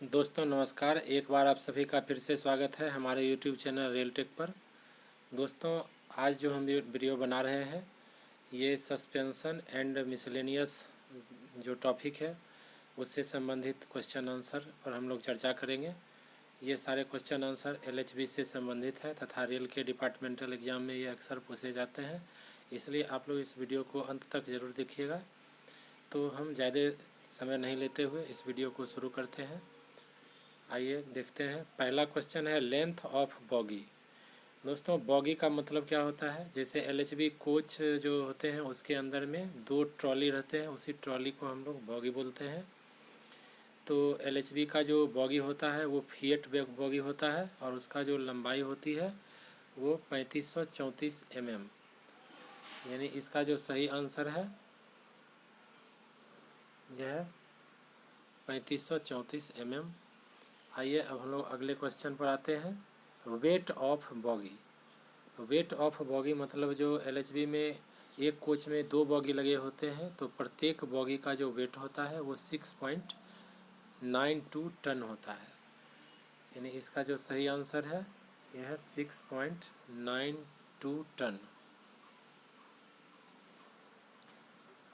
दोस्तों नमस्कार। एक बार आप सभी का फिर से स्वागत है हमारे YouTube चैनल रियल टेक पर। दोस्तों आज जो हम वीडियो बना रहे हैं ये सस्पेंशन एंड मिसलेनियस जो टॉपिक है उससे संबंधित क्वेश्चन आंसर पर हम लोग चर्चा करेंगे। ये सारे क्वेश्चन आंसर LHB से संबंधित है तथा रेल के डिपार्टमेंटल एग्ज़ाम में ये अक्सर पूछे जाते हैं, इसलिए आप लोग इस वीडियो को अंत तक ज़रूर देखिएगा। तो हम ज़्यादा समय नहीं लेते हुए इस वीडियो को शुरू करते हैं। आइए देखते हैं। पहला क्वेश्चन है लेंथ ऑफ बॉगी। दोस्तों बॉगी का मतलब क्या होता है? जैसे LHB कोच जो होते हैं उसके अंदर में 2 ट्रॉली रहते हैं, उसी ट्रॉली को हम लोग बॉगी बोलते हैं। तो LHB का जो बॉगी होता है वो फिएट बॉगी होता है और उसका जो लंबाई होती है वो 3534 mm, यानी इसका जो सही आंसर है यह है 3534 mm। आइए अब हम लोग अगले क्वेश्चन पर आते हैं। Weight of boggy. Weight of boggy मतलब जो LHB में एक कोच में 2 बॉगी लगे होते हैं तो प्रत्येक बॉगी का जो वेट होता है वो 6.92 टन होता है, यानी इसका जो सही आंसर है यह है 6.92 टन।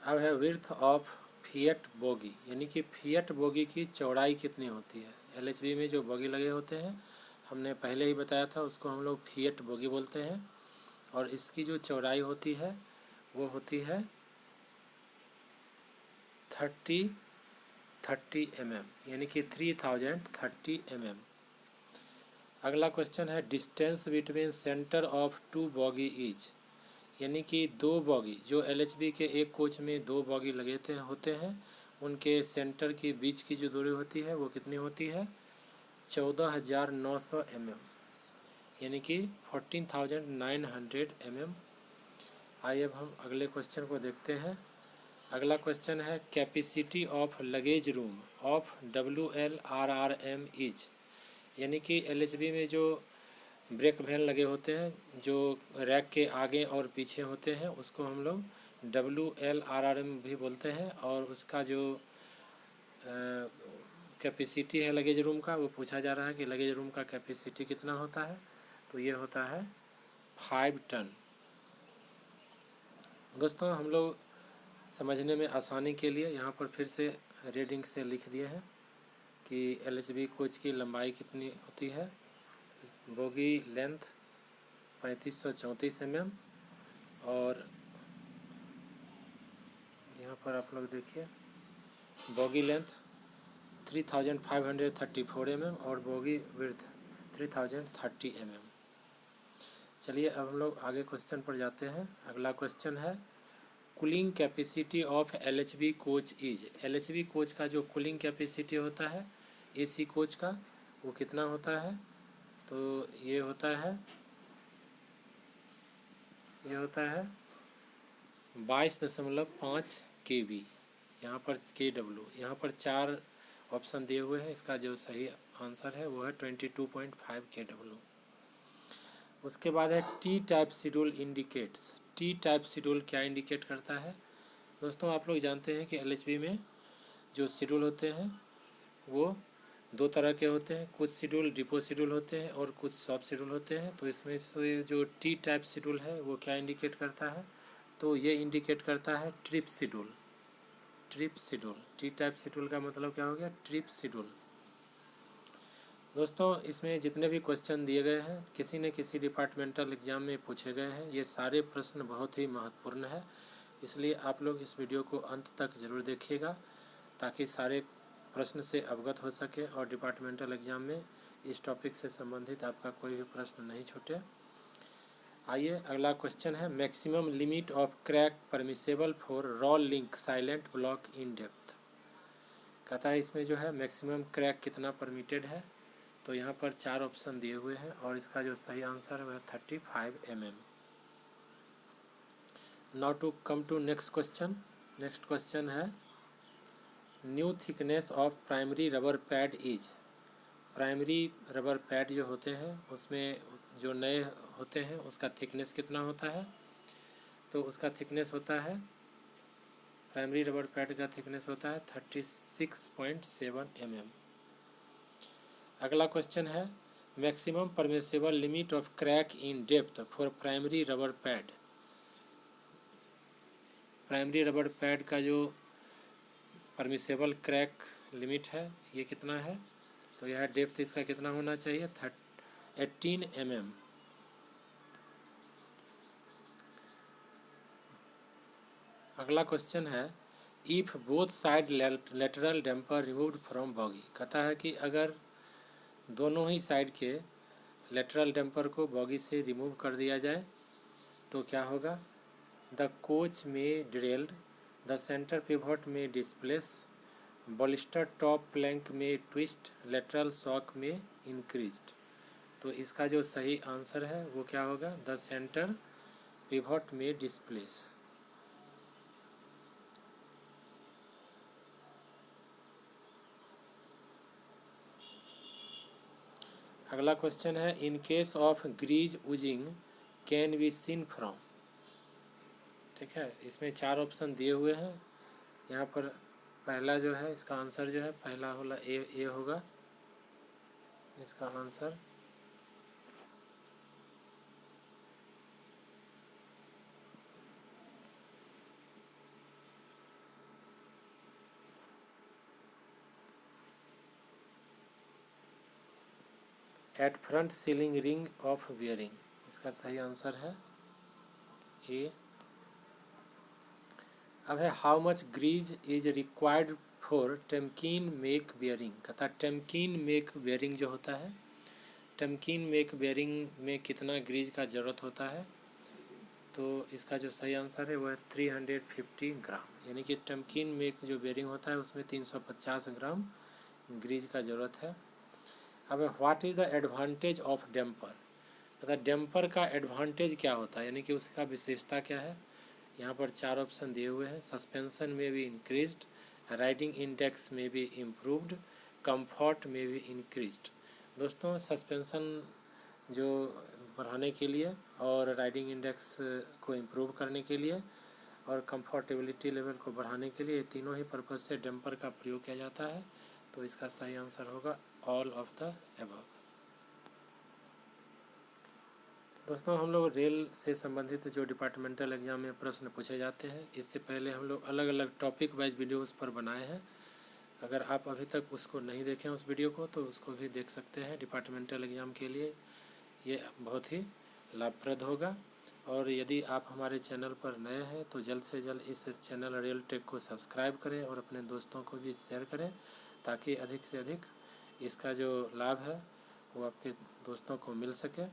अब है विड्थ ऑफ फिएट बोगी, यानी कि फिएट बोगी की चौड़ाई कितनी होती है। LHB में जो बोगी लगे होते हैं हमने पहले ही बताया था, उसको हम लोग फिएट बोगी बोलते हैं और इसकी जो चौड़ाई होती है वो होती है 30 mm, यानी कि 3030 mm। अगला क्वेश्चन है distance between centre of 2 boggy is, यानी कि 2 बॉगी जो LHB के एक कोच में 2 बॉगी लगे होते हैं उनके सेंटर के बीच की जो दूरी होती है वो कितनी होती है 14,900 mm, यानी कि 14,900 mm। आइए अब हम अगले क्वेश्चन को देखते हैं। अगला क्वेश्चन है capacity of luggage room of WLRRM is, यानी कि LHB में जो ब्रेक वैन लगे होते हैं जो रैक के आगे और पीछे होते हैं उसको हम लोग WLRRM भी बोलते हैं और उसका जो कैपेसिटी है लगेज रूम का वो पूछा जा रहा है कि लगेज रूम का कैपेसिटी कितना होता है, तो ये होता है 5 टन। दोस्तों हम लोग समझने में आसानी के लिए यहाँ पर फिर से रीडिंग से लिख दिए हैं कि LHB कोच की लंबाई कितनी होती है। बोगी लेंथ 3534 mm और यहाँ पर आप लोग देखिए बोगी लेंथ 3534 mm और बोगी विड्थ 3030 mm। चलिए अब हम लोग आगे क्वेश्चन पर जाते हैं। अगला क्वेश्चन है cooling capacity of LHB coach is. LHB coach का जो कूलिंग कैपेसिटी होता है AC कोच का वो कितना होता है, तो ये होता है 22.5 kV। यहाँ पर KW, यहाँ पर 4 ऑप्शन दिए हुए हैं, इसका जो सही आंसर है वो है 22.5 kW। उसके बाद है T type schedule indicates. T type schedule क्या इंडिकेट करता है? दोस्तों आप लोग जानते हैं कि LHB में जो शेड्यूल होते हैं वो 2 तरह के होते हैं, कुछ शेड्यूल डिपो शेड्यूल होते हैं और कुछ सॉफ्ट शेड्यूल होते हैं। तो इसमें से जो टी टाइप शेड्यूल है वो क्या इंडिकेट करता है, तो ये इंडिकेट करता है trip schedule. Trip schedule, T type schedule का मतलब क्या हो गया, ट्रिप शेड्यूल। दोस्तों इसमें जितने भी क्वेश्चन दिए गए हैं किसी न किसी डिपार्टमेंटल एग्ज़ाम में पूछे गए हैं। ये सारे प्रश्न बहुत ही महत्वपूर्ण है, इसलिए आप लोग इस वीडियो को अंत तक ज़रूर देखिएगा ताकि सारे प्रश्न से अवगत हो सके और डिपार्टमेंटल एग्ज़ाम में इस टॉपिक से संबंधित आपका कोई भी प्रश्न नहीं छूटे। आइए अगला क्वेश्चन है maximum limit of crack permissible for raw link silent block in depth. कहता है इसमें जो है मैक्सिमम क्रैक कितना परमिटेड है, तो यहाँ पर 4 ऑप्शन दिए हुए हैं और इसका जो सही आंसर है वह 35 mm। Now to come to next question. Next question है new thickness of primary rubber pad is. Primary rubber pad जो होते हैं उसमें जो नए होते हैं उसका थिकनेस कितना होता है, तो उसका थिकनेस होता है, प्राइमरी रबर पैड का थिकनेस होता है 36.7 mm। अगला क्वेश्चन है maximum permissible limit of crack in depth for primary rubber pad. Primary rubber pad का जो परमिसेबल क्रैक लिमिट है ये कितना है, तो यह डेप्थ इसका कितना होना चाहिए 18 mm। अगला क्वेश्चन है if both side lateral damper removed from boggy. कहता है कि अगर दोनों ही साइड के लेटरल डैम्पर को बॉगी से रिमूव कर दिया जाए तो क्या होगा। द कोच में डिरेल्ड, द सेंटर पिवट में डिस्प्लेस, बॉलिस्टर टॉप प्लैंक में ट्विस्ट, लेटरल शॉक में इंक्रीज्ड। तो इसका जो सही आंसर है वो क्या होगा, द सेंटर पिवट में डिस्प्लेस। अगला क्वेश्चन है इन case of Greaves oozing can be seen from. ठीक है, इसमें 4 ऑप्शन दिए हुए हैं। यहाँ पर पहला जो है इसका आंसर जो है पहला होला ए होगा इसका answer. At front sealing ring of bearing, इसका सही आंसर है ए। अब है how much grease is required for Timken make bearing. कहता टेम्कीन मेक बियरिंग जो होता है, टेम्कीन मेक बियरिंग में कितना ग्रीज का ज़रूरत होता है, तो इसका जो सही आंसर है वो है 350 ग्राम। यानी कि टेम्कीन मेक जो बियरिंग होता है उसमें 350 ग्राम ग्रीज का ज़रूरत है। अब what is the advantage of damper. मतलब डैम्पर का एडवांटेज क्या होता है, यानी कि उसका विशेषता क्या है। यहाँ पर 4 ऑप्शन दिए हुए हैं। सस्पेंशन में भी इंक्रीज्ड, राइडिंग इंडेक्स में भी इम्प्रूव्ड, कंफर्ट में भी इंक्रीज्ड। दोस्तों सस्पेंशन जो बढ़ाने के लिए और राइडिंग इंडेक्स को इम्प्रूव करने के लिए और कंफर्टेबिलिटी लेवल को बढ़ाने के लिए तीनों ही पर्पज़ से डैम्पर का प्रयोग किया जाता है। तो इसका सही आंसर होगा ऑल ऑफ द अबव। दोस्तों हम लोग रेल से संबंधित जो डिपार्टमेंटल एग्जाम में प्रश्न पूछे जाते हैं, इससे पहले हम लोग अलग अलग टॉपिक वाइज वीडियोस पर बनाए हैं। अगर आप अभी तक उसको नहीं देखें उस वीडियो को तो उसको भी देख सकते हैं। डिपार्टमेंटल एग्ज़ाम के लिए ये बहुत ही लाभप्रद होगा। और यदि आप हमारे चैनल पर नए हैं तो जल्द से जल्द इस चैनल रेल टेक को सब्सक्राइब करें और अपने दोस्तों को भी शेयर करें, ताकि अधिक से अधिक इसका जो लाभ है वो आपके दोस्तों को मिल सके।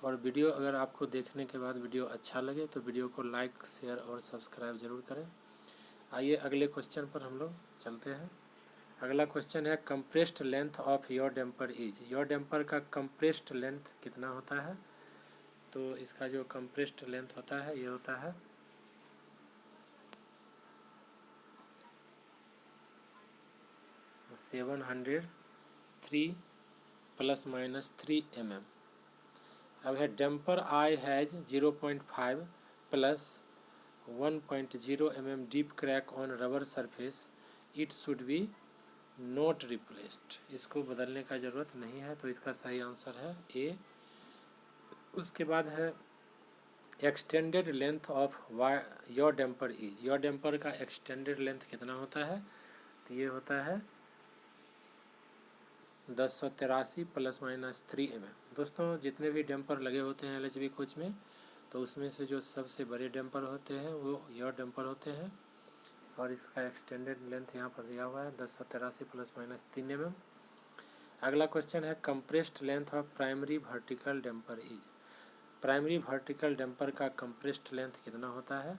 और वीडियो अगर आपको देखने के बाद वीडियो अच्छा लगे तो वीडियो को लाइक, शेयर और सब्सक्राइब ज़रूर करें। आइए अगले क्वेश्चन पर हम लोग चलते हैं। अगला क्वेश्चन है compressed length of your damper is. Your damper का कंप्रेस्ड लेंथ कितना होता है, तो इसका जो कंप्रेस्ड लेंथ होता है ये होता है 703 ±3 mm। अब है damper I has 0.5 plus 1.0 mm deep crack on rubber surface, it should be note replaced. इसको बदलने का ज़रूरत नहीं है, तो इसका सही आंसर है ए। उसके बाद है extended length of your damper is. Your damper का एक्सटेंडेड लेंथ कितना होता है, तो ये होता है 1083 ±3 mm। दोस्तों जितने भी डैम्पर लगे होते हैं LHB कोच में, तो उसमें से जो सबसे बड़े डैम्पर होते हैं वो योर डैम्पर होते हैं। और इसका एक्सटेंडेड लेंथ यहाँ पर दिया हुआ है 1083 ±3 mm। अगला क्वेश्चन है compressed length of primary vertical damper is. Primary vertical damper का कंप्रेस्ड लेंथ कितना होता है,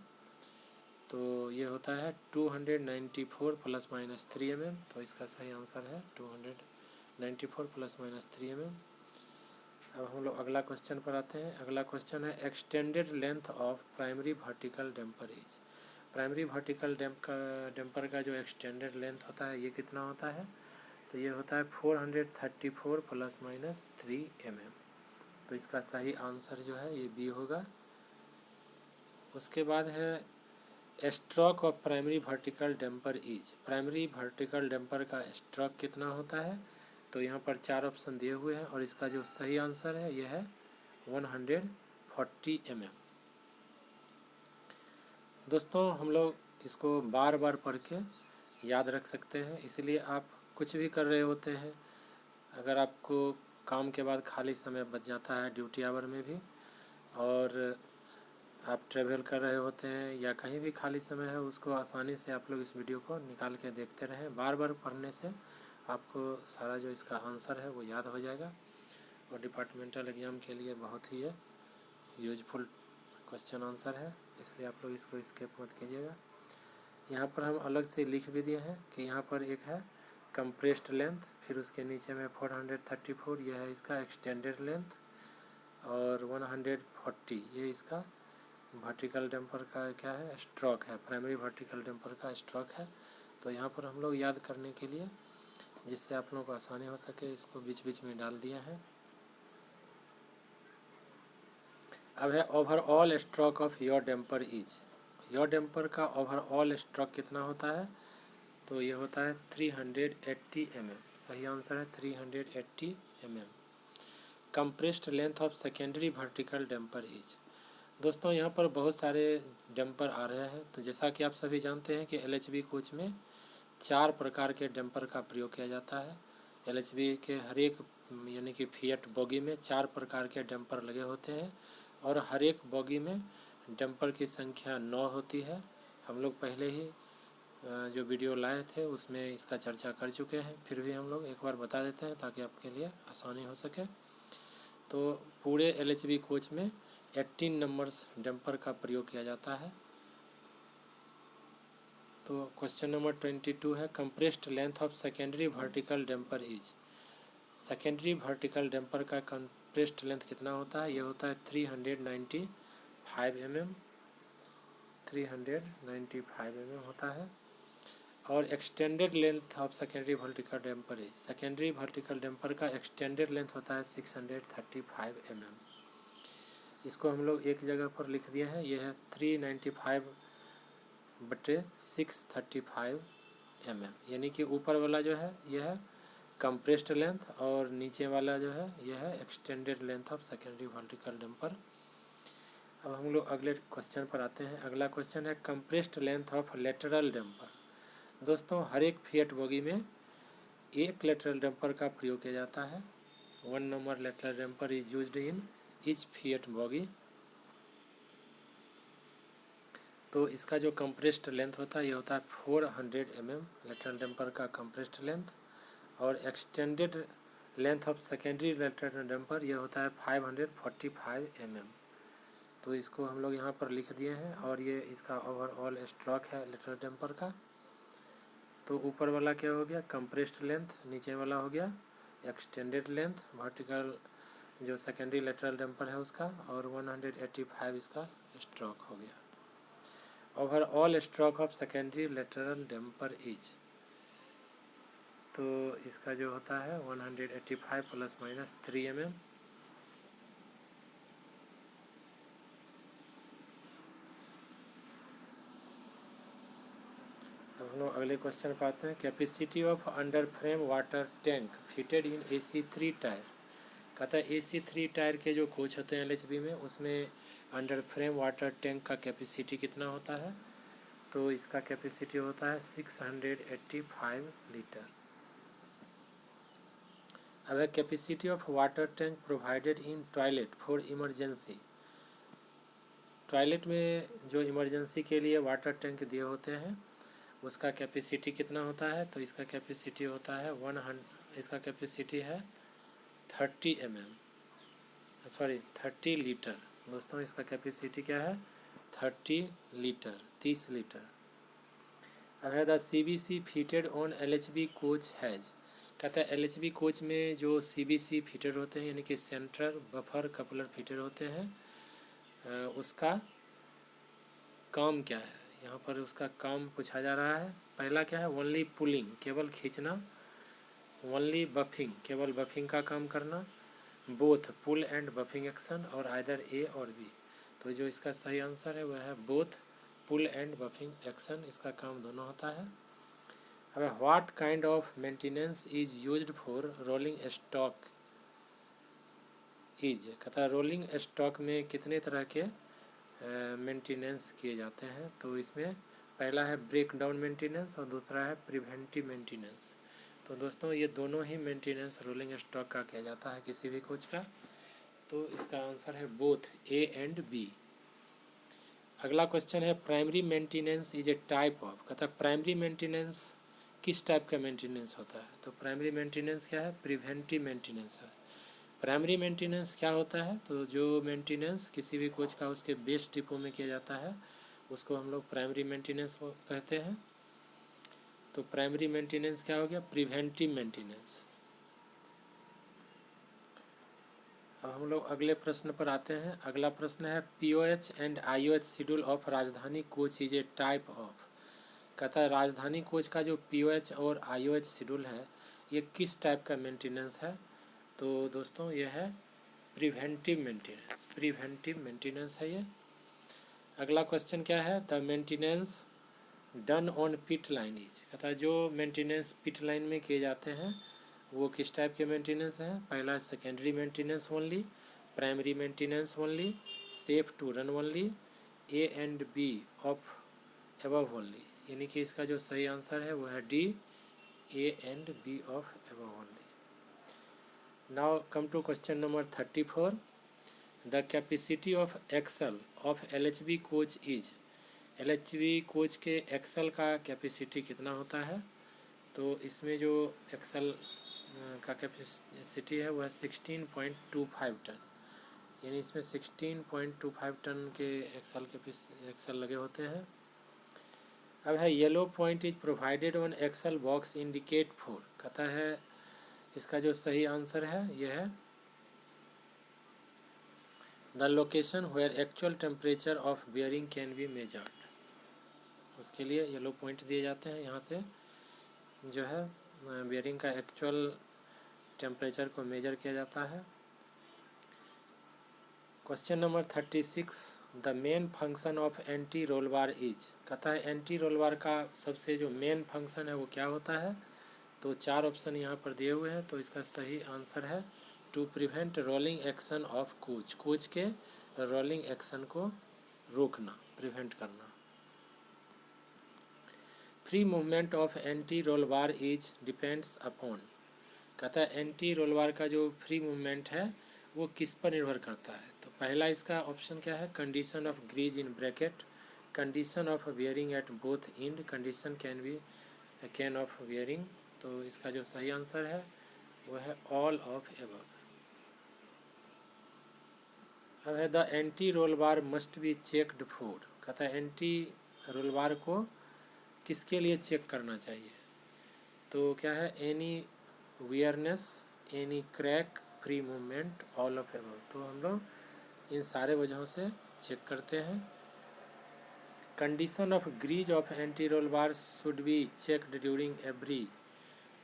तो ये होता है 294 ±3 mm। तो इसका सही आंसर है 294 ±3 mm। अब हम लोग अगला क्वेश्चन पर आते हैं। अगला क्वेश्चन है extended length of primary vertical damper is. Primary vertical damper का जो एक्सटेंडेड लेंथ होता है ये कितना होता है, तो ये होता है 434 ±3 mm। तो इसका सही आंसर जो है ये बी होगा। उसके बाद है stroke of primary vertical damper is. Primary vertical damper का स्ट्रोक कितना होता है, तो यहाँ पर 4 ऑप्शन दिए हुए हैं और इसका जो सही आंसर है यह है 140 mm। दोस्तों हम लोग इसको बार बार पढ़ के याद रख सकते हैं, इसलिए आप कुछ भी कर रहे होते हैं, अगर आपको काम के बाद खाली समय बच जाता है ड्यूटी आवर में भी, और आप ट्रैवल कर रहे होते हैं या कहीं भी खाली समय है, उसको आसानी से आप लोग इस वीडियो को निकाल के देखते रहें। बार बार पढ़ने से आपको सारा जो इसका आंसर है वो याद हो जाएगा और डिपार्टमेंटल एग्ज़ाम के लिए बहुत ही यूजफुल क्वेश्चन आंसर है, इसलिए आप लोग इसको स्किप मत कीजिएगा। यहाँ पर हम अलग से लिख भी दिए हैं कि यहाँ पर एक है कंप्रेस्ड लेंथ, फिर उसके नीचे में 434 यह है इसका एक्सटेंडेड लेंथ, और 140 ये इसका वर्टिकल डैम्पर का क्या है, स्ट्रोक है, प्राइमरी वर्टिकल डैम्पर का स्ट्रोक है। तो यहाँ पर हम लोग याद करने के लिए, जिससे आप लोगों को आसानी हो सके, इसको बीच बीच में डाल दिया है। अब है overall stroke of your damper is, your damper का ओवरऑल स्ट्रोक कितना होता है, तो ये होता है 380 mm। सही आंसर है 380 mm। Compressed length of secondary vertical damper is. दोस्तों यहाँ पर बहुत सारे डैम्पर आ रहे हैं, तो जैसा कि आप सभी जानते हैं कि LHB कोच में 4 प्रकार के डैम्पर का प्रयोग किया जाता है। LHB के हर एक यानी कि फिएट बोगी में 4 प्रकार के डैम्पर लगे होते हैं और हर एक बोगी में डैम्पर की संख्या 9 होती है। हम लोग पहले ही जो वीडियो लाए थे उसमें इसका चर्चा कर चुके हैं, फिर भी हम लोग एक बार बता देते हैं ताकि आपके लिए आसानी हो सके। तो पूरे LHB कोच में 18 नंबर्स डैम्पर का प्रयोग किया जाता है। तो क्वेश्चन नंबर 22 है compressed length of secondary vertical damper is. Secondary vertical damper का कंप्रेस्ड लेंथ कितना होता है, ये होता है 395 mm, 395 mm होता है। और extended length of secondary vertical damper is, secondary vertical damper का एक्सटेंडेड लेंथ होता है 635 mm। इसको हम लोग एक जगह पर लिख दिए हैं, यह है 395/635 mm, यानी कि ऊपर वाला जो है यह है कंप्रेस्ड लेंथ और नीचे वाला जो है यह है extended length of secondary vertical damper. अब हम लोग अगले क्वेश्चन पर आते हैं। अगला क्वेश्चन है compressed length of lateral damper. दोस्तों हर एक फिएट बोगी में एक लेटरल डैम्पर का प्रयोग किया जाता है। 1 number lateral damper is used in each fiat bogie. तो इसका जो कंप्रेस्ड लेंथ होता है ये होता है 400 mm लेटरल डैम्पर का कंप्रेस्ड लेंथ, और extended length of secondary lateral damper ये होता है 545 mm। तो इसको हम लोग यहाँ पर लिख दिए हैं और ये इसका ओवरऑल स्ट्रोक है लेटरल डैम्पर का। तो ऊपर वाला क्या हो गया कंप्रेस्ड लेंथ, नीचे वाला हो गया एक्सटेंडेड लेंथ वर्टिकल जो सेकेंडरी लेटरल डैम्पर है उसका, और 185 इसका स्ट्रोक हो गया। Overall stroke of secondary lateral damper is, तो इसका जो होता है 185 ± 3 mm। अब हम लोग अगले क्वेश्चन पर आते हैं। Capacity of under frame water tank fitted in AC3 tyre. कहता है AC3 टायर के जो कोच होते हैं LHB में, उसमें अंडर फ्रेम वाटर टैंक का कैपेसिटी कितना होता है, तो इसका कैपेसिटी होता है 685 लीटर। अब है capacity of water tank provided in toilet for emergency. Toilet में जो इमरजेंसी के लिए वाटर टैंक दिए होते हैं उसका कैपेसिटी कितना होता है, तो इसका कैपेसिटी होता है 100, इसका कैपेसिटी है 30 लीटर। दोस्तों इसका कैपेसिटी क्या है 30 लीटर, 30 लीटर। अब है the CBC fitted on LHB coach has. कहता है LHB कोच में जो CBC फिटेड होते हैं यानी कि सेंट्रल बफर कपलर फिटेड होते हैं, उसका काम क्या है, यहाँ पर उसका काम पूछा जा रहा है। पहला क्या है ओनली पुलिंग, केवल खींचना, ओनली बफिंग, केवल बफिंग का काम करना, both pull and buffing action, और आइदर A और B। तो जो इसका सही आंसर है वह है both pull and buffing action, इसका काम दोनों होता है। अब what kind of maintenance is used for rolling stock is, कहता है रोलिंग स्टॉक में कितने तरह के मेंटेनेंस किए जाते हैं। तो इसमें पहला है ब्रेक डाउन मेंटेनेंस और दूसरा है प्रिवेंटिव मेंटेनेंस। तो दोस्तों ये दोनों ही मेंटेनेंस रोलिंग स्टॉक का किया जाता है किसी भी कोच का। तो इसका आंसर है बोथ ए एंड बी। अगला क्वेश्चन है primary maintenance is a type of, कहता है प्राइमरी मेंटेनेंस किस टाइप का मेंटेनेंस होता है। तो प्राइमरी मेंटेनेंस क्या है, प्रिवेंटिव मेंटेनेंस है। प्राइमरी मेंटेनेंस क्या होता है, तो जो मेंटेनेंस किसी भी कोच का उसके बेस डिपो में किया जाता है उसको हम लोग प्राइमरी मेंटेनेंस कहते हैं। तो प्राइमरी मेंटेनेंस क्या हो गया, प्रिवेंटिव मेंटेनेंस। अब हम लोग अगले प्रश्न पर आते हैं। अगला प्रश्न है POH and IOH schedule of Rajdhani coach is a type of, कहता है राजधानी कोच का जो POH और IOH शेड्यूल है ये किस टाइप का मेंटेनेंस है। तो दोस्तों ये है प्रिवेंटिव मेंटेनेंस, प्रिवेंटिव मेंटेनेंस है ये। अगला क्वेश्चन क्या है, the maintenance done on pit line is, कहता है जो मेंटेनेंस पिट लाइन में किए जाते हैं वो किस टाइप के मेंटेनेंस हैं। पहला secondary maintenance only, primary maintenance only, safe to run only, A and B of above only, यानी कि इसका जो सही आंसर है वो है D, A and B of above only. Now come to question number 34, the capacity of axle of LHB coach is, LHB coach के axle का कैपेसिटी कितना होता है। तो इसमें जो एक्सल का कैपेसिटी है वह 16.25 टन, यानी इसमें 16.25 टन के एक्सल लगे होते हैं। अब है yellow point is provided on axle box indicate for, कहता है इसका जो सही आंसर है यह है the location where actual temperature of bearing can be measured. उसके लिए येलो पॉइंट दिए जाते हैं, यहाँ से जो है बियरिंग का एक्चुअल टेम्परेचर को मेजर किया जाता है। Question number 36, the main function of anti roll bar is, कहता है एंटी रोल बार का सबसे जो मेन फंक्शन है वो क्या होता है। तो 4 ऑप्शन यहाँ पर दिए हुए हैं, तो इसका सही आंसर है to prevent rolling action of coach, coach के रोलिंग एक्शन को रोकना, प्रिवेंट करना। Free movement of anti roll bar is depends upon, कहता है एंटी रोल बार का जो फ्री मूवमेंट है वो किस पर निर्भर करता है। तो पहला इसका ऑप्शन क्या है, condition of grease in bracket, condition of bearing at both end, condition can of bearing. तो इसका जो सही आंसर है वो है ऑल ऑफ एबव। अब है the anti roll bar must be checked for, कहता है एंटी रोल बार को किसके लिए चेक करना चाहिए। तो क्या है, any wearness, any crack, free movement, all of above. तो हम लोग इन सारे वजहों से चेक करते हैं। Condition of grease of anti roll bar should be checked during every,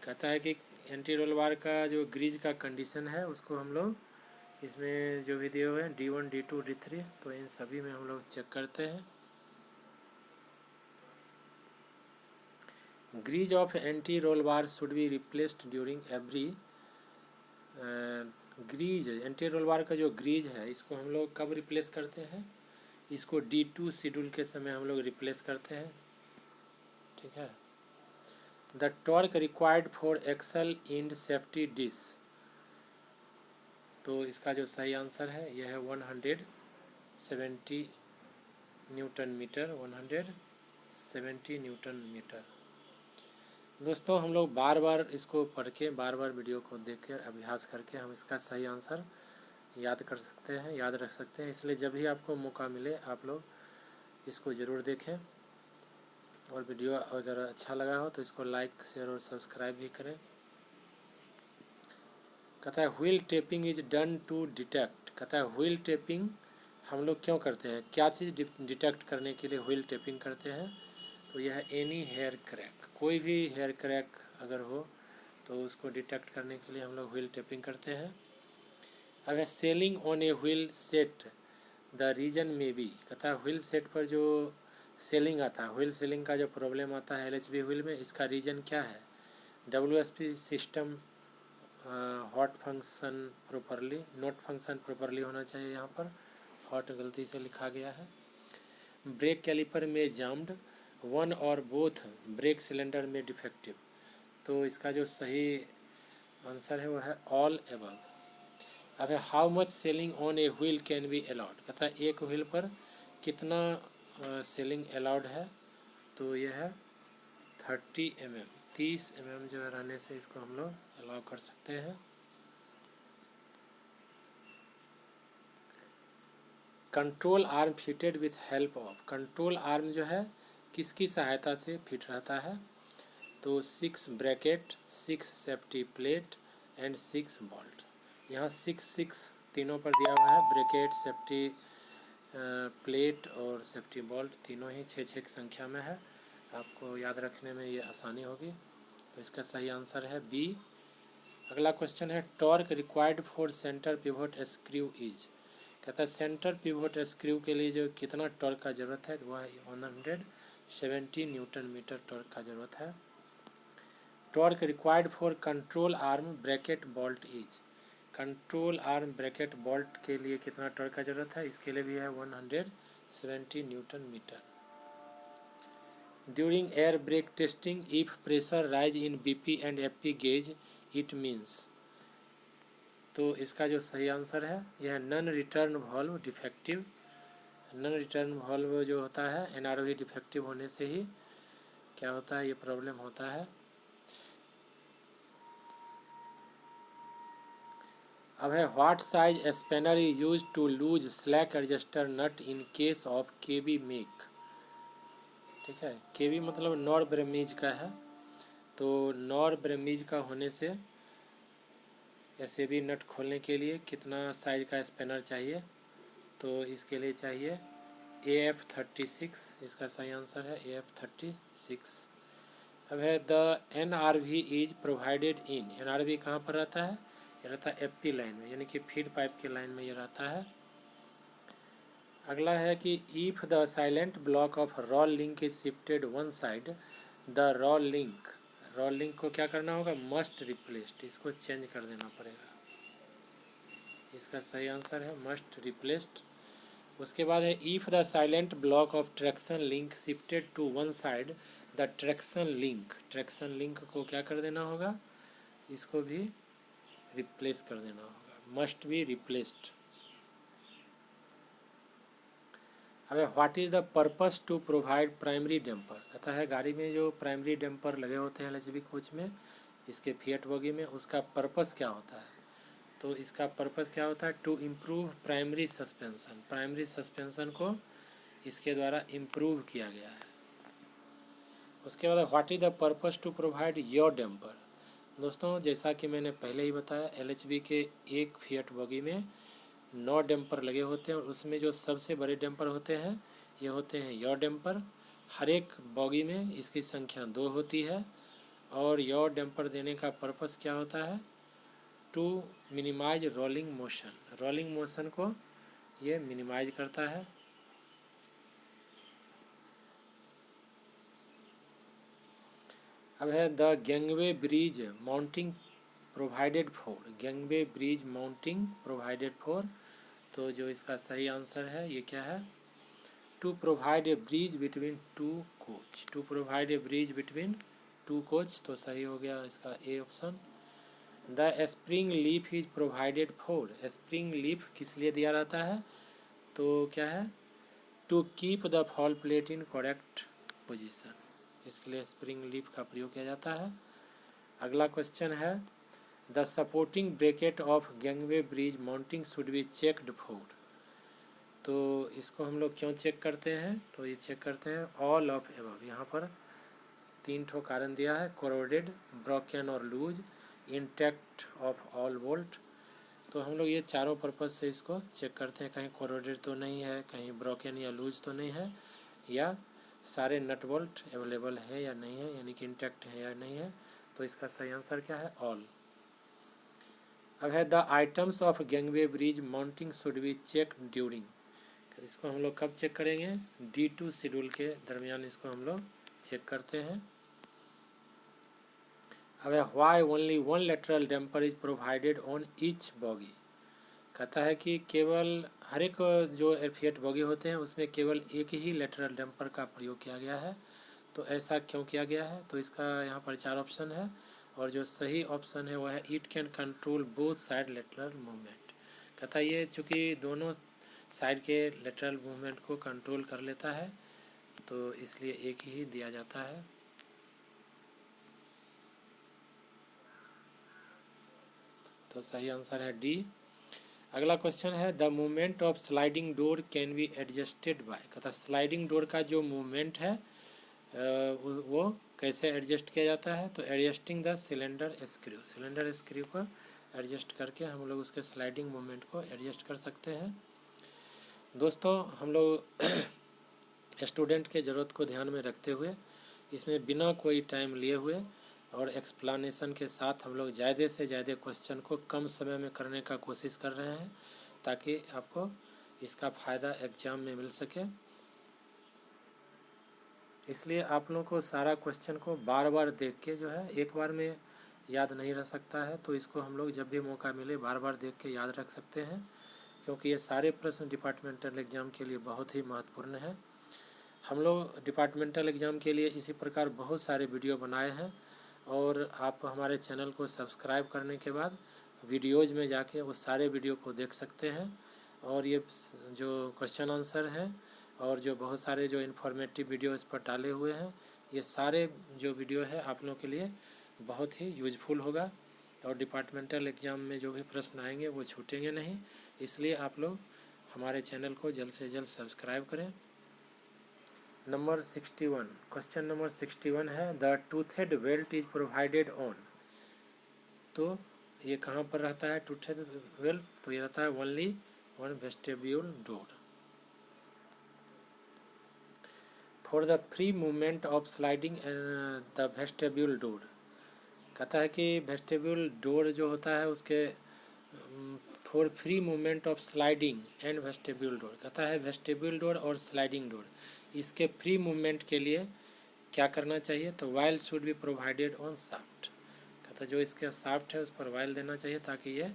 कहता है कि एंटी रोल बार का जो ग्रीज का कंडीशन है उसको हम लोग इसमें जो भी दिए हुए हैं D1, D2, D3, तो इन सभी में हम लोग चेक करते हैं। Grease of anti roll bar should be replaced during every, grease anti roll bar का जो ग्रीज है इसको हम लोग कब रिप्लेस करते हैं, इसको D2 शेड्यूल के समय हम लोग रिप्लेस करते हैं, ठीक है। The torque required for axle end safety dish, तो इसका जो सही आंसर है यह है 170 न्यूटन मीटर, 170 न्यूटन मीटर। दोस्तों हम लोग बार बार इसको पढ़ के, बार बार वीडियो को देख कर अभ्यास करके हम इसका सही आंसर याद कर सकते हैं, याद रख सकते हैं। इसलिए जब भी आपको मौका मिले आप लोग इसको ज़रूर देखें, और वीडियो अगर अच्छा लगा हो तो इसको लाइक, शेयर और सब्सक्राइब भी करें। कहता है wheel tapping is done to detect, कहता है व्हील टेपिंग हम लोग क्यों करते हैं, क्या चीज़ डिटेक्ट करने के लिए व्हील टेपिंग करते हैं। तो यह है एनी हेयर क्रैक, कोई भी हेयर क्रैक अगर हो तो उसको डिटेक्ट करने के लिए हम लोग व्हील टेपिंग करते हैं। अब है shelling on a wheel set the reason में बी, कहता है व्हील सेट पर जो सेलिंग आता है, व्हील सेलिंग का जो प्रॉब्लम आता है LHV व्हील में, इसका रीज़न क्या है? WSP system hot function properly, not function properly होना चाहिए, यहाँ पर हॉट गलती से लिखा गया है। ब्रेक कैलिपर में जाम्ड, वन और बोथ ब्रेक सिलेंडर में डिफेक्टिव। तो इसका जो सही आंसर है वो है ऑल एबव। अब है how much selling on a wheel can be allowed, कहता है एक व्हील पर कितना सेलिंग अलाउड है? तो यह है 30 mm, 30 mm जो रहने से इसको हम लोग अलाउ कर सकते हैं। Control arm fitted with help of, control arm जो है किसकी सहायता से फिट रहता है? तो 6 bracket, 6 safety plate and 6 bolt. यहाँ 6 तीनों पर दिया हुआ है, ब्रैकेट, सेफ्टी प्लेट और सेफ्टी बोल्ट तीनों ही 6 की संख्या में है। आपको याद रखने में ये आसानी होगी। तो इसका सही आंसर है बी। अगला क्वेश्चन है torque required for centre pivot screw is, कहता है सेंटर पिवोट स्क्रू के लिए जो कितना टॉर्क का ज़रूरत है? वह 170 न्यूटन मीटर टॉर्क का ज़रूरत है। Torque required for control arm bracket bolt is, control arm bracket bolt के लिए कितना टॉर्क का ज़रूरत है? इसके लिए भी है 170 newton metre. During air brake testing if pressure rise in BP and FP gauge it means, तो इसका जो सही आंसर है यह non return valve defective. Non return valve जो होता है NRV डिफेक्टिव होने से ही क्या होता है, ये प्रॉब्लम होता है। अब है what size spanner is use to loose slack adjuster nut in case of KB make, ठीक है, KB मतलब नॉर ब्रेमीज का है। तो नॉर ब्रेमीज का होने से SAB नट खोलने के लिए कितना साइज का स्पैनर चाहिए? तो इसके लिए चाहिए AF36, इसका सही आंसर है AF36। अब है the NRV is provided in, NRV कहाँ पर रहता है? ये रहता है FP लाइन में, यानी कि फीड पाइप के लाइन में ये रहता है। अगला है कि if the silent block of roll link is shifted one side, the roll link को क्या करना होगा? मस्ट रिप्लेस्ड, इसको चेंज कर देना पड़ेगा। इसका सही आंसर है मस्ट रिप्लेस्ड। उसके बाद है if the silent block of traction link shifted to one side, the traction link को क्या कर देना होगा? इसको भी रिप्लेस कर देना होगा, मस्ट बी रिप्लेस्ड। अब what is the purpose to provide primary damper, कहता है गाड़ी में जो प्राइमरी डैम्पर लगे होते हैं LHV कोच में, इसके फिएट बॉगी में, उसका पर्पस क्या होता है? तो इसका पर्पस क्या होता है? To improve primary suspension, primary suspension को इसके द्वारा इम्प्रूव किया गया है। उसके बाद what is the purpose to provide yaw damper, दोस्तों जैसा कि मैंने पहले ही बताया LHV के एक फिएट बॉगी में 9 डैम्पर लगे होते हैं और उसमें जो सबसे बड़े डैम्पर होते हैं ये होते हैं योर डैम्पर। हर एक बॉगी में इसकी संख्या 2 होती है और योर डैम्पर देने का पर्पस क्या होता है? टू मिनिमाइज रोलिंग मोशन को ये मिनिमाइज करता है। अब है the gangway bridge mounting provided for, gangway bridge mounting provided for, तो जो इसका सही आंसर है ये क्या है? To provide a bridge between two coach, to provide a bridge between two coach, तो सही हो गया इसका A option. The spring leaf is provided for, spring leaf किस लिए दिया रहता है? तो क्या है? To keep the fall plate in correct position, इसके लिए स्प्रिंग लीफ का प्रयोग किया जाता है। अगला क्वेश्चन है the supporting bracket of gangway bridge mounting should be checked for, तो इसको हम लोग क्यों चेक करते हैं? तो ये चेक करते हैं ऑल ऑफ एबव, यहाँ पर 3 ठो कारण दिया है, कोरोडेड, ब्रोकन और loose, intact of all bolt. तो हम लोग ये चारों पर्पज़ से इसको चेक करते हैं, कहीं कोरोडेड तो नहीं है, कहीं ब्रोकन या लूज तो नहीं है, या सारे नट बोल्ट अवेलेबल है या नहीं है, यानी कि इंटैक्ट है या नहीं है। तो इसका सही आंसर क्या है? ऑल। अब है the items of gangway bridge mounting should be check during, तो इसको हम लोग कब चेक करेंगे? D2 शेड्यूल के दरमियान इसको हम लोग चेक करते हैं। अब why only one lateral damper is provided on each boggy. कहता है कि केवल हर एक जो F8 बॉगी होते हैं उसमें केवल एक ही लेटरल डैम्पर का प्रयोग किया गया है। तो ऐसा क्यों किया गया है? तो इसका यहाँ पर 4 ऑप्शन है और जो सही ऑप्शन है वह है it can control both side lateral movement. कहता है ये चूँकि दोनों साइड के लेटरल मूवमेंट को कंट्रोल कर लेता है तो इसलिए एक ही दिया जाता है। तो सही आंसर है डी। अगला क्वेश्चन है the movement of sliding door can be adjusted by. कहता स्लाइडिंग डोर का जो मूवमेंट है वो कैसे एडजस्ट किया जाता है? तो adjusting the cylinder screw. Cylinder screw को एडजस्ट करके हम लोग उसके स्लाइडिंग मूवमेंट को एडजस्ट कर सकते हैं। दोस्तों हम लोग स्टूडेंट के ज़रूरत को ध्यान में रखते हुए इसमें बिना कोई टाइम लिए हुए और एक्सप्लेनेशन के साथ हम लोग ज़्यादा से ज़्यादा क्वेश्चन को कम समय में करने का कोशिश कर रहे हैं ताकि आपको इसका फ़ायदा एग्ज़ाम में मिल सके। इसलिए आप लोगों को सारा क्वेश्चन को बार बार देख के जो है एक बार में याद नहीं रह सकता है, तो इसको हम लोग जब भी मौका मिले बार बार देख के याद रख सकते हैं, क्योंकि ये सारे प्रश्न डिपार्टमेंटल एग्ज़ाम के लिए बहुत ही महत्वपूर्ण है। हम लोग डिपार्टमेंटल एग्ज़ाम के लिए इसी प्रकार बहुत सारे वीडियो बनाए हैं और आप हमारे चैनल को सब्सक्राइब करने के बाद वीडियोज़ में जाके उस सारे वीडियो को देख सकते हैं। और ये जो क्वेश्चन आंसर हैं और जो बहुत सारे जो इन्फॉर्मेटिव वीडियो इस पर डाले हुए हैं, ये सारे जो वीडियो है आप लोगों के लिए बहुत ही यूजफुल होगा और डिपार्टमेंटल एग्ज़ाम में जो भी प्रश्न आएंगे वो छूटेंगे नहीं। इसलिए आप लोग हमारे चैनल को जल्द से जल्द सब्सक्राइब करें। नंबर 61, क्वेश्चन नंबर 61 है the toothed belt is provided on. तो ये कहाँ पर रहता है टूथेड बेल्ट? तो ये रहता है only on vestibule door. For the free movement of sliding the vestibule door. कहता है कि वेस्टिब्यूल डोर जो होता है उसके for free movement of sliding and vestibule door. कहता है वेस्टिब्यूल डोर और स्लाइडिंग डोर इसके फ्री मूवमेंट के लिए क्या करना चाहिए? तो while should be provided on shaft. कहता जो इसके शाफ्ट है उस पर वाइल देना चाहिए ताकि ये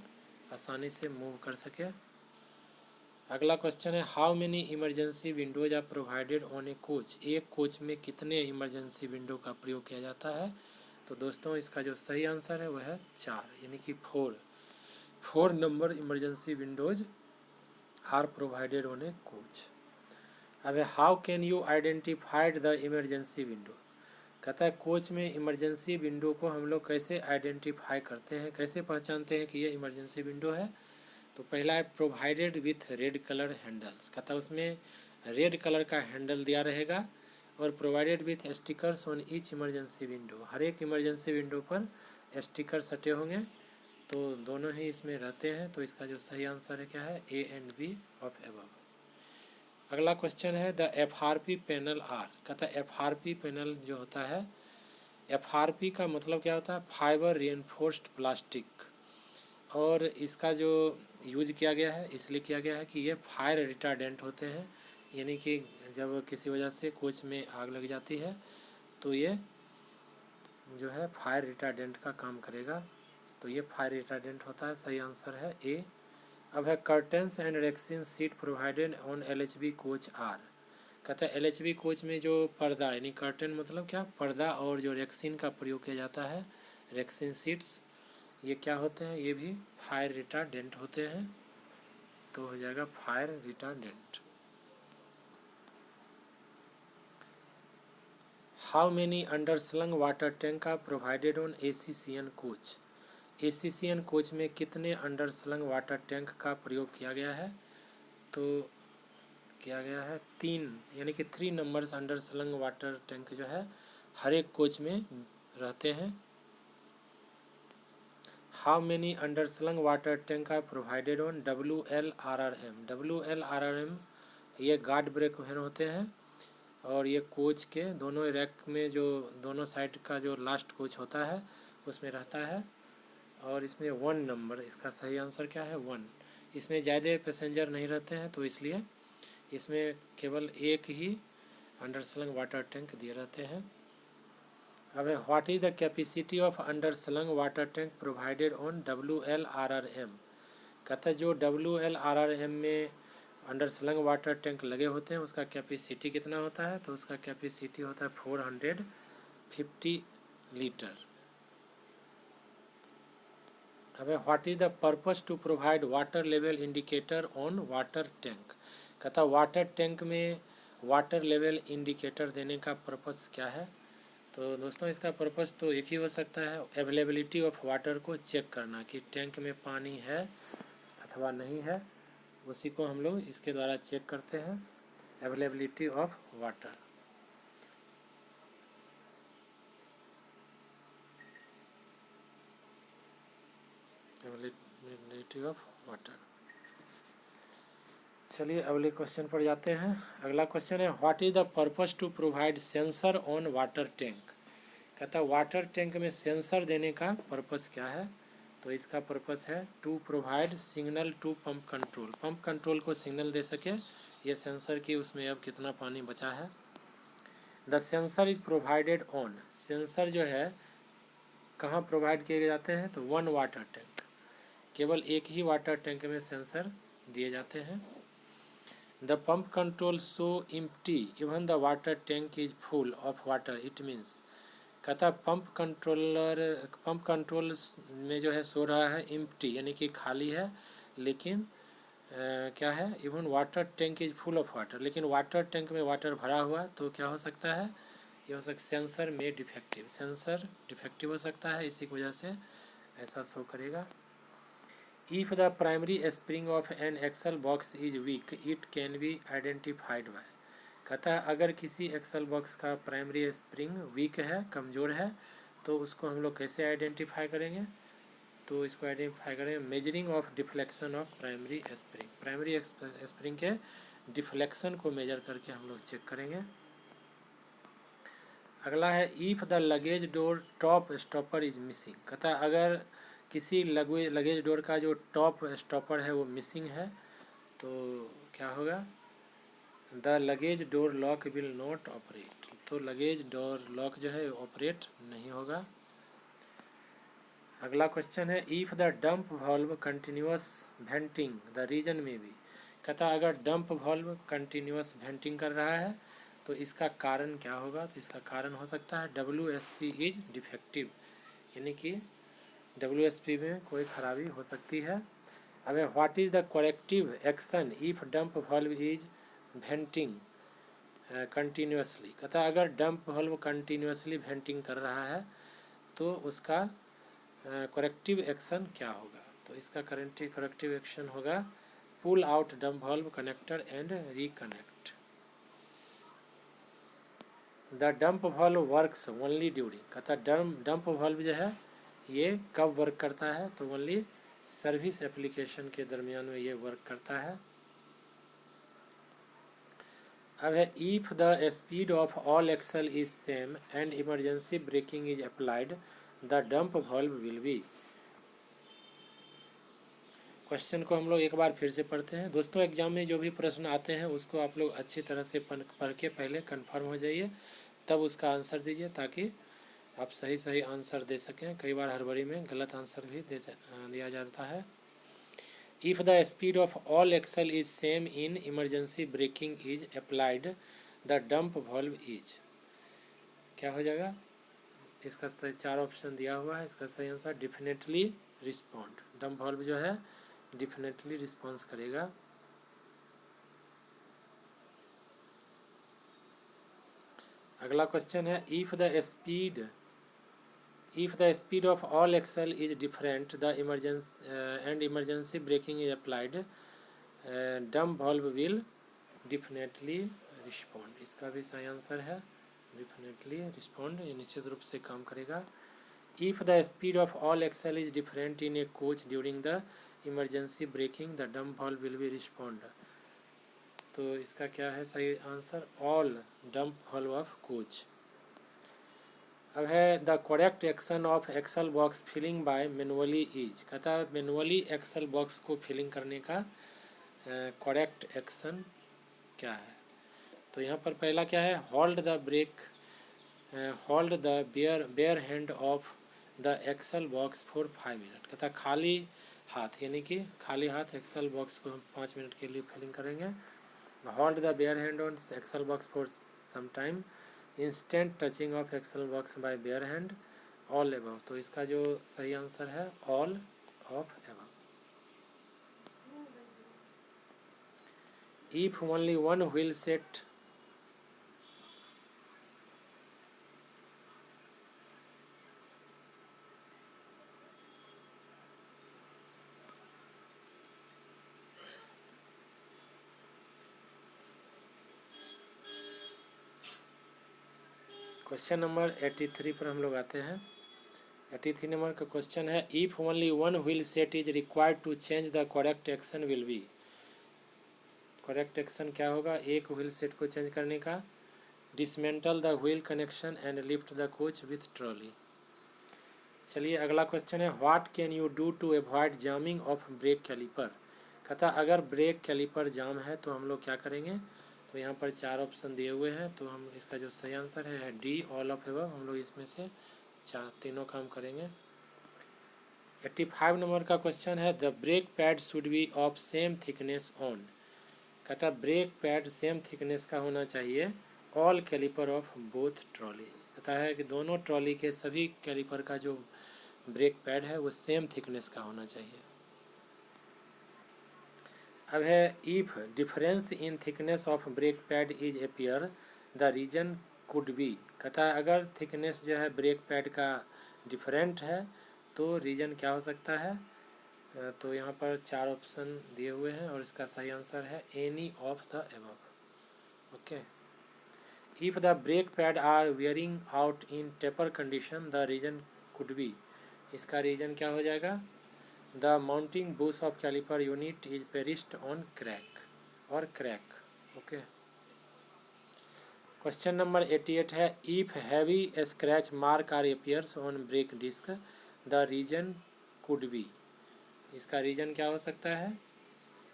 आसानी से मूव कर सके। अगला क्वेश्चन है how many emergency windows are provided on a coach. एक कोच में कितने इमरजेंसी विंडो का प्रयोग किया जाता है? तो दोस्तों इसका जो सही आंसर है वह है 4, यानी कि 4 number emergency windows are provided on a coach. अब how can you identified the emergency window. कहता है कोच में इमरजेंसी विंडो को हम लोग कैसे आइडेंटिफाई करते हैं, कैसे पहचानते हैं कि ये इमरजेंसी विंडो है? तो पहला है provided with red colour handles. कहता है उसमें रेड कलर का हैंडल दिया रहेगा और provided with stickers on each emergency window. हर एक इमरजेंसी विंडो पर स्टिकर सटे होंगे, तो दोनों ही इसमें रहते हैं। तो इसका जो सही आंसर है क्या है? A and B of above. अगला क्वेश्चन है द FRP पैनल आर। कहता है FRP पैनल जो होता है, FRP का मतलब क्या होता है? Fibre reinforced plastic. और इसका जो यूज किया गया है इसलिए किया गया है कि ये फायर रिटार्डेंट होते हैं, यानी कि जब किसी वजह से कोच में आग लग जाती है तो ये जो है फायर रिटार्डेंट का काम करेगा। तो ये फायर रिटार्डेंट होता है। सही आंसर है ए। अब है curtains and rexine seat provided on LHB coach are. कहता है LHB कोच में जो पर्दा, यानी कर्टन मतलब क्या? पर्दा, और जो रेक्सिन का प्रयोग किया जाता है, रेक्सिन सीट्स, ये क्या होते हैं? ये भी फायर रिटार्डेंट होते हैं। तो हो जाएगा fire retardant. How many underslung water tank are provided on ACCN coach. ACCN coach में कितने अंडरस्लंग वाटर टैंक का प्रयोग किया गया है? तो किया गया है 3, यानी कि 3 नंबर्स अंडरस्लंग वाटर टैंक जो है हर एक कोच में रहते हैं। How many underslung water tank are provided on WLRRM। WLRRM ये गार्ड ब्रेक वैन होते हैं और ये कोच के दोनों रैक में जो दोनों साइड का जो लास्ट कोच होता है उसमें रहता है। और इसमें 1 नंबर, इसका सही आंसर क्या है? 1। इसमें ज़्यादा पैसेंजर नहीं रहते हैं तो इसलिए इसमें केवल एक ही अंडरस्लंग वाटर टैंक दिए रहते हैं। अब है what is the capacity of underslung water tank provided on WLRRM। कहता है जो WLRRM में अंडरस्लंग वाटर टैंक लगे होते हैं उसका कैपेसिटी कितना होता है, तो उसका कैपेसिटी होता है 450 लीटर। अब है what is the purpose to provide water level indicator on water tank. कहता वाटर टैंक में वाटर लेवल इंडिकेटर देने का पर्पस क्या है, तो दोस्तों इसका पर्पस तो एक ही हो सकता है, अवेलेबिलिटी ऑफ वाटर को चेक करना कि टैंक में पानी है अथवा नहीं है, उसी को हम लोग इसके द्वारा चेक करते हैं, availability of water. Availability of water. चलिए अगले क्वेश्चन पर जाते हैं। अगला क्वेश्चन है what is the purpose to provide sensor on water tank. कहता है वाटर टैंक में सेंसर देने का पर्पस क्या है, तो इसका पर्पस है to provide signal to pump control, pump control को सिग्नल दे सके ये सेंसर की उसमें अब कितना पानी बचा है। The sensor is provided on, sensor जो है कहाँ प्रोवाइड किए जाते हैं, तो वन वाटर टैंक, केवल एक ही वाटर टैंक में सेंसर दिए जाते हैं। The pump control so empty even the water tank is full of water, it means कहता पंप कंट्रोल में जो है सो रहा है एम्प्टी यानी कि खाली है, लेकिन क्या है even water tank is full of water, लेकिन वाटर टैंक में वाटर भरा हुआ, तो क्या हो सकता है, ये हो सकता सेंसर में डिफेक्टिव, सेंसर डिफेक्टिव हो सकता है, इसी की वजह से ऐसा शो करेगा। If the primary spring of an axle box is weak it can be identified by. कहता है अगर किसी एक्सल बॉक्स का प्राइमरी स्प्रिंग वीक है, कमज़ोर है, तो उसको हम लोग कैसे आइडेंटिफाई करेंगे, तो इसको आइडेंटिफाई करेंगे measuring of deflection of primary spring, primary spring के डिफ्लेक्शन को मेजर करके हम लोग चेक करेंगे। अगला है if the luggage door top stopper is missing. कहता है अगर किसी लगेज डोर का जो टॉप स्टॉपर है वो मिसिंग है, तो क्या होगा, the luggage door lock will not operate, तो लगेज डोर लॉक जो है ऑपरेट नहीं होगा। अगला क्वेश्चन है if the dump valve continuous venting the reason में भी। कहता अगर डंप वॉल्व कंटिन्यूस वेंटिंग कर रहा है तो इसका कारण क्या होगा, तो इसका कारण हो सकता है WSP इज डिफेक्टिव, यानी कि WSP में कोई खराबी हो सकती है। अब what is the corrective action if dump valve is venting continuously. कहता अगर डंप वॉल्व कंटिन्यूसली वेंटिंग कर रहा है तो उसका करेक्टिव एक्शन क्या होगा, तो इसका करेक्टिव एक्शन होगा pull out dump valve connector and reconnect. The dump valve works only during. कहता डंप वॉल्व जो है ये कब वर्क करता है, तो ओनली सर्विस एप्लीकेशन के दरमियान में ये वर्क करता है। अब है if the speed of all axle is same and emergency braking is applied the dump valve will be. Question को हम लोग एक बार फिर से पढ़ते हैं। दोस्तों एग्जाम में जो भी प्रश्न आते हैं उसको आप लोग अच्छी तरह से पढ़ के पहले कंफर्म हो जाइए, तब उसका आंसर दीजिए ताकि आप सही आंसर दे सकें। कई बार हड़बड़ी में गलत आंसर भी दिया जाता है। If the speed of all axle is same in emergency braking is applied the dump valve is, क्या हो जाएगा, इसका सही 4 ऑप्शन दिया हुआ है, इसका सही answer definitely respond, dump valve जो है डेफिनेटली रिस्पॉन्स करेगा। अगला क्वेश्चन है if the speed of all axle is different the emergency braking is applied dump valve will definitely respond, इसका भी सही आंसर है डेफिनेटली रिस्पॉन्ड, ये निश्चित रूप से काम करेगा। If the speed of all axle is different in a coach during the emergency braking the dump valve will be respond, तो इसका क्या है सही answer, all dump valve of coach. अब है the correct action of axle box filling by manually is. कहता है manually axle box को फिलिंग करने का करेक्ट एक्शन क्या है। तो यहाँ पर पहला क्या है, hold the brake, hold the bare hand of the axle box for 5 minute. कहता है खाली हाथ, यानी कि खाली हाथ एक्सल बॉक्स को हम 5 मिनट के लिए फिलिंग करेंगे। Hold the bare hand on axle box for some time, instant touching of axle box by bare hand, all above. तो इसका जो सही आंसर है all of above. If only one wheel set question number 83 पर हम लोग आते हैं। 83 नंबर का क्वेश्चन है, if only one wheel set is required to change the correct action will be. Correct action क्या होगा एक व्हील सेट को चेंज करने का, dismantle the wheel connection and lift the coach with trolley. चलिए अगला क्वेश्चन है, what can you do to avoid jamming of brake caliper. कहता अगर ब्रेक कैलिपर जाम है तो हम लोग क्या करेंगे। तो यहाँ पर 4 ऑप्शन दिए हुए हैं, तो हम इसका जो सही आंसर है डी ऑल ऑफ एबव। हम लोग इसमें से तीनों काम करेंगे। 85 नंबर का क्वेश्चन है, the brake pad should be of same thickness on. कहता ब्रेक पैड सेम थिकनेस का होना चाहिए all caliper of both trolley. कहता है कि दोनों ट्रॉली के सभी कैलिपर का जो ब्रेक पैड है वो सेम थिकनेस का होना चाहिए। अब है, if difference in thickness of brake pad is appear the reason could be. कहता है अगर थिकनेस जो है ब्रेक पैड का डिफरेंट है तो रीजन क्या हो सकता है। तो यहाँ पर 4 ऑप्शन दिए हुए हैं और इसका सही आंसर है any of the above. Okay, if the brake pad are wearing out in taper condition the reason could be. इसका रीजन क्या हो जाएगा, the mounting bush of caliper unit is perished on crack और crack. Okay, question number 88 है, if heavy scratch mark are appears on brake disc the reason could be. इसका reason क्या हो सकता है,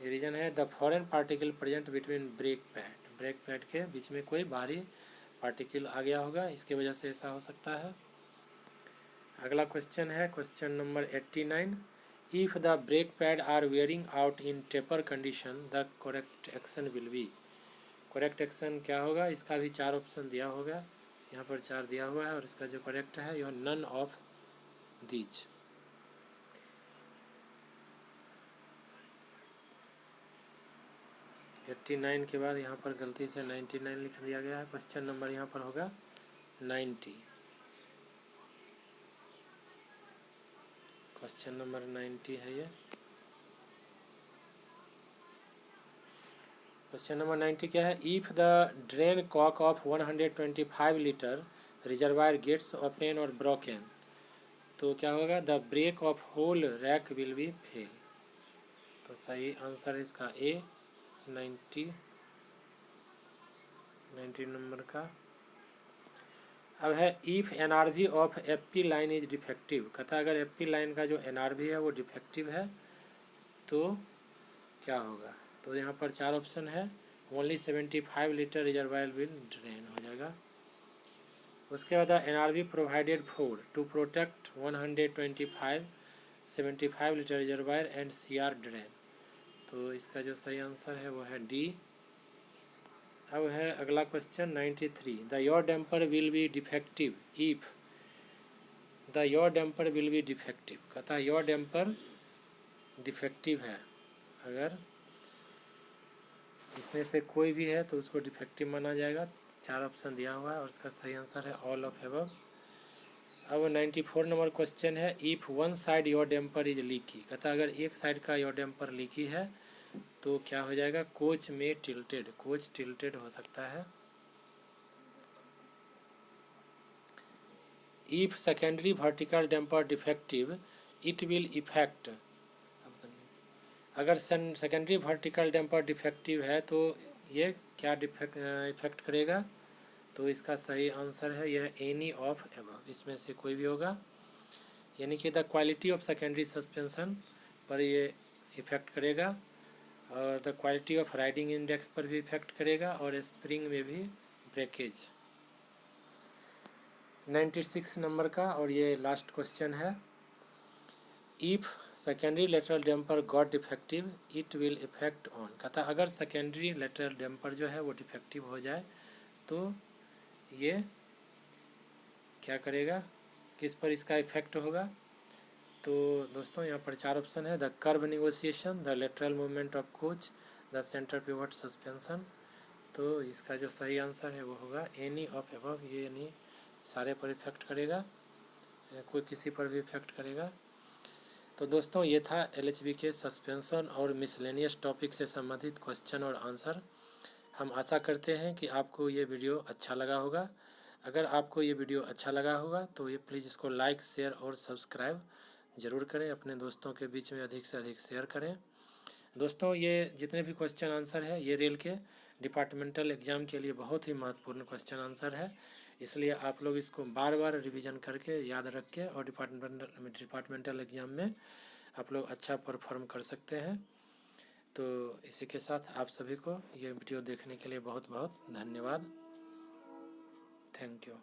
ये रीजन है the foreign particle present between brake pad. Brake pad के बीच में कोई बाहरी पार्टिकल आ गया होगा, इसकी वजह से ऐसा हो सकता है। अगला क्वेश्चन है question number 89, if the brake pad are wearing out in taper condition the correct action will be. Correct action क्या होगा, इसका भी 4 ऑप्शन दिया होगा, यहाँ पर 4 दिया हुआ है और इसका जो करेक्ट है यह नन ऑफ दीज। एट्टी 89 के बाद यहाँ पर गलती से 99 लिख दिया गया है। क्वेश्चन नंबर यहाँ पर होगा 90। क्वेश्चन नंबर 90 है ये। क्वेश्चन नंबर 90 क्या है, if the drain cock of 125 litre reservoir gets open और ब्रोकन तो क्या होगा, the brake of whole rake will be fail. तो सही आंसर है इसका ए 90 नंबर का। अब है, if NRV of FP line is defective. कहता अगर एफपी लाइन का जो एनआरवी है वो डिफेक्टिव है तो क्या होगा। तो यहाँ पर 4 ऑप्शन है, only 75 litre reservoir will drain हो जाएगा। उसके बाद NRV provided for to protect 125 litre reservoir and CR drain. तो इसका जो सही आंसर है वो है डी। अब है अगला question 93, the your damper will be defective if the your damper will be defective. कहता है योर डैम्पर डिफेक्टिव है, अगर इसमें से कोई भी है तो उसको डिफेक्टिव माना जाएगा। 4 ऑप्शन दिया हुआ है और इसका सही आंसर है ऑल ऑफ एबव। अब 94 नंबर क्वेश्चन है, if one side your damper is leaky. कहता अगर एक साइड का योर डैम्पर लीकी है तो क्या हो जाएगा, कोच में टिल्टेड, कोच टिल्टेड हो सकता है। If secondary vertical damper defective it will effect. अगर सेकेंडरी वर्टिकल डैम्पर डिफेक्टिव है तो ये क्या इफेक्ट करेगा। तो इसका सही आंसर है यह एनी ऑफ एबव, इसमें से कोई भी होगा। यानी कि the quality of secondary suspension पर ये इफेक्ट करेगा। और the quality of riding index पर भी इफेक्ट करेगा और स्प्रिंग में भी ब्रेकेज। 96 नंबर का और ये लास्ट क्वेश्चन है, if secondary lateral damper got defective it will effect on. कहता अगर सेकेंडरी लेटरल डैम्पर जो है वो डिफेक्टिव हो जाए तो ये क्या करेगा, किस पर इसका इफेक्ट होगा। तो दोस्तों यहाँ पर 4 ऑप्शन है, the curve negotiation, the lateral movement of coach, the centre pivot suspension. तो इसका जो सही आंसर है वो होगा एनी ऑफ अबव। ये यानी सारे पर इफेक्ट करेगा, कोई किसी पर भी इफेक्ट करेगा। तो दोस्तों ये था LHB के सस्पेंशन और मिसलेनियस टॉपिक से संबंधित क्वेश्चन और आंसर। हम आशा करते हैं कि आपको ये वीडियो अच्छा लगा होगा। अगर आपको ये वीडियो अच्छा लगा होगा तो ये प्लीज़ इसको लाइक, शेयर और सब्सक्राइब ज़रूर करें, अपने दोस्तों के बीच में अधिक से अधिक शेयर करें। दोस्तों ये जितने भी क्वेश्चन आंसर है ये रेल के डिपार्टमेंटल एग्ज़ाम के लिए बहुत ही महत्वपूर्ण क्वेश्चन आंसर है, इसलिए आप लोग इसको बार बार रिवीजन करके याद रख के और डिपार्टमेंटल एग्ज़ाम में आप लोग अच्छा परफॉर्म कर सकते हैं। तो इसी के साथ आप सभी को ये वीडियो देखने के लिए बहुत बहुत धन्यवाद। Thank you.